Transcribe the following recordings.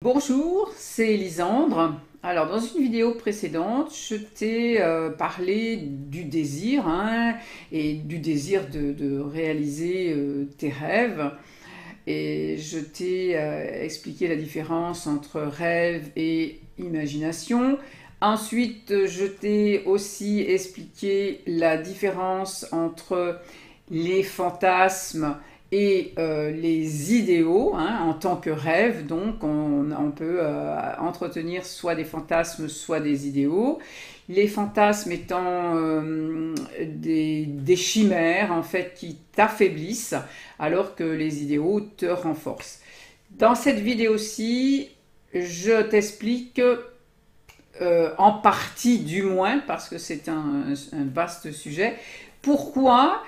Bonjour, c'est Elisandre. Alors, dans une vidéo précédente, je t'ai parlé du désir et du désir de réaliser tes rêves. Et je t'ai expliqué la différence entre rêve et imagination. Ensuite, je t'ai aussi expliqué la différence entre les fantasmes et les idéaux en tant que rêve. Donc, on peut entretenir soit des fantasmes, soit des idéaux. Les fantasmes étant des chimères en fait qui t'affaiblissent, alors que les idéaux te renforcent. Dans cette vidéo-ci, je t'explique en partie du moins, parce que c'est un vaste sujet, pourquoi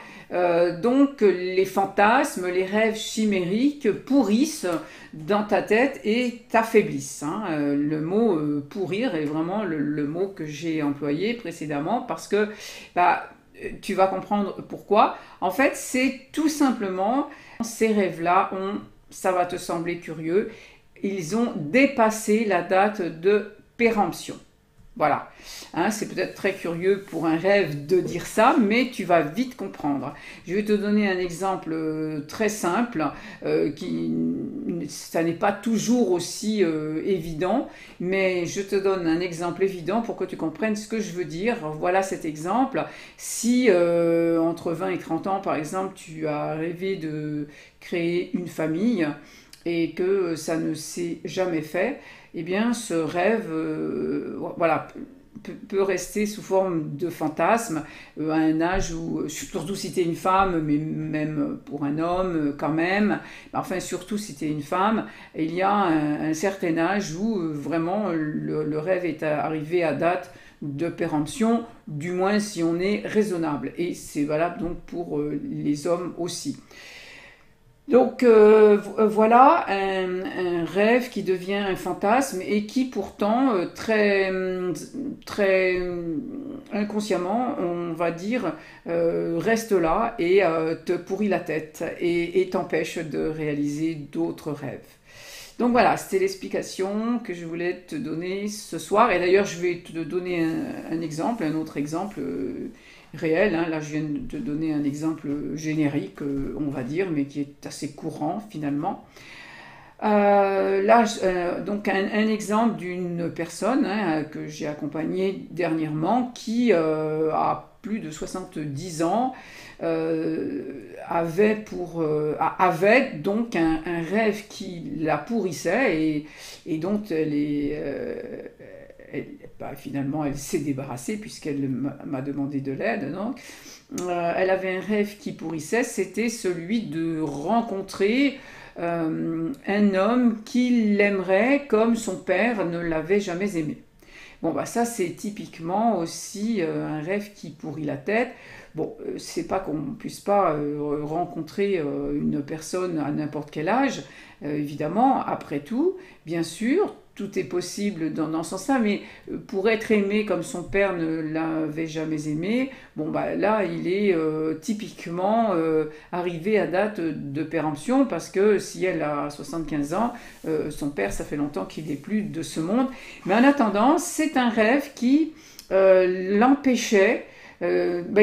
donc les fantasmes, les rêves chimériques pourrissent dans ta tête et t'affaiblissent. Le mot pourrir est vraiment le mot que j'ai employé précédemment parce que tu vas comprendre pourquoi. En fait, c'est tout simplement ces rêves-là ça va te sembler curieux, ils ont dépassé la date de péremption. Voilà, c'est peut-être très curieux pour un rêve de dire ça, mais tu vas vite comprendre. Je vais te donner un exemple très simple, ça n'est pas toujours aussi évident, mais je te donne un exemple évident pour que tu comprennes ce que je veux dire. Voilà cet exemple. Si entre 20 et 30 ans, par exemple, tu as rêvé de créer une famille et que ça ne s'est jamais fait, eh bien ce rêve peut rester sous forme de fantasme à un âge où, surtout si tu es une femme, mais même pour un homme quand même, enfin surtout si tu es une femme, il y a un certain âge où vraiment le rêve est arrivé à date de péremption, du moins si on est raisonnable. Et c'est valable donc pour les hommes aussi. Donc voilà un rêve qui devient un fantasme et qui pourtant très inconsciemment, on va dire, reste là et te pourrit la tête et t'empêche de réaliser d'autres rêves. Donc voilà, c'était l'explication que je voulais te donner ce soir. Et d'ailleurs, je vais te donner un exemple, un autre exemple réel. Là, je viens de te donner un exemple générique, on va dire, mais qui est assez courant finalement. Donc un exemple d'une personne que j'ai accompagnée dernièrement qui a plus de 70 ans, avait donc un rêve qui la pourrissait et dont finalement elle s'est débarrassée puisqu'elle m'a demandé de l'aide. Donc elle avait un rêve qui pourrissait, c'était celui de rencontrer un homme qui l'aimerait comme son père ne l'avait jamais aimé. Bon, ça c'est typiquement aussi un rêve qui pourrit la tête. Bon, c'est pas qu'on ne puisse pas rencontrer une personne à n'importe quel âge, évidemment, après tout, bien sûr, tout est possible dans ce sens-là, mais pour être aimé comme son père ne l'avait jamais aimé, là, il est typiquement arrivé à date de péremption, parce que si elle a 75 ans, son père, ça fait longtemps qu'il n'est plus de ce monde. Mais en attendant, c'est un rêve qui l'empêchait,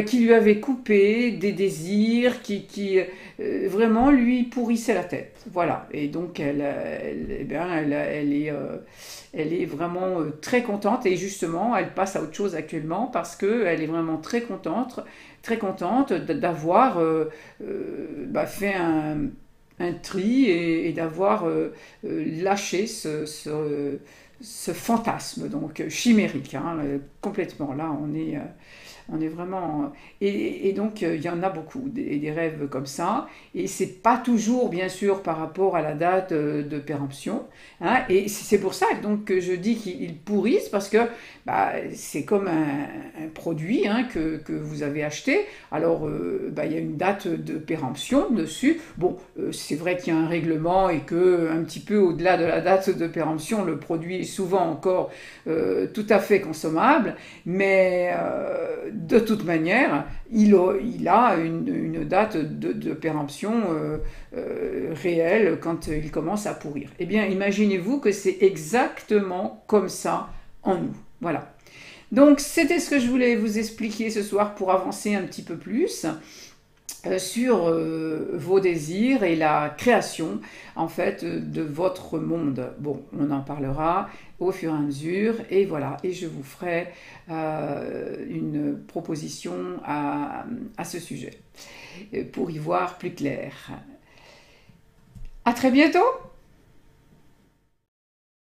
qui lui avait coupé des désirs, qui vraiment lui pourrissait la tête. Voilà. Et donc elle est vraiment très contente et justement elle passe à autre chose actuellement parce qu'elle est vraiment très contente d'avoir fait un tri et d'avoir lâché ce fantasme donc chimérique, complètement. Là, on est vraiment... Et donc, il y en a beaucoup, des rêves comme ça. Et c'est pas toujours, bien sûr, par rapport à la date de péremption. Et c'est pour ça donc, que je dis qu'ils pourrissent, parce que c'est comme un produit que vous avez acheté. Alors, il y a une date de péremption dessus. Bon, c'est vrai qu'il y a un règlement et que un petit peu au-delà de la date de péremption, le produit est souvent encore tout à fait consommable. Mais de toute manière, il a une date de péremption réelle quand il commence à pourrir. Eh bien, imaginez-vous que c'est exactement comme ça en nous. Voilà. Donc, c'était ce que je voulais vous expliquer ce soir pour avancer un petit peu plus sur vos désirs et la création en fait de votre monde. Bon, on en parlera au fur et à mesure et voilà, et je vous ferai une proposition à ce sujet pour y voir plus clair. À très bientôt!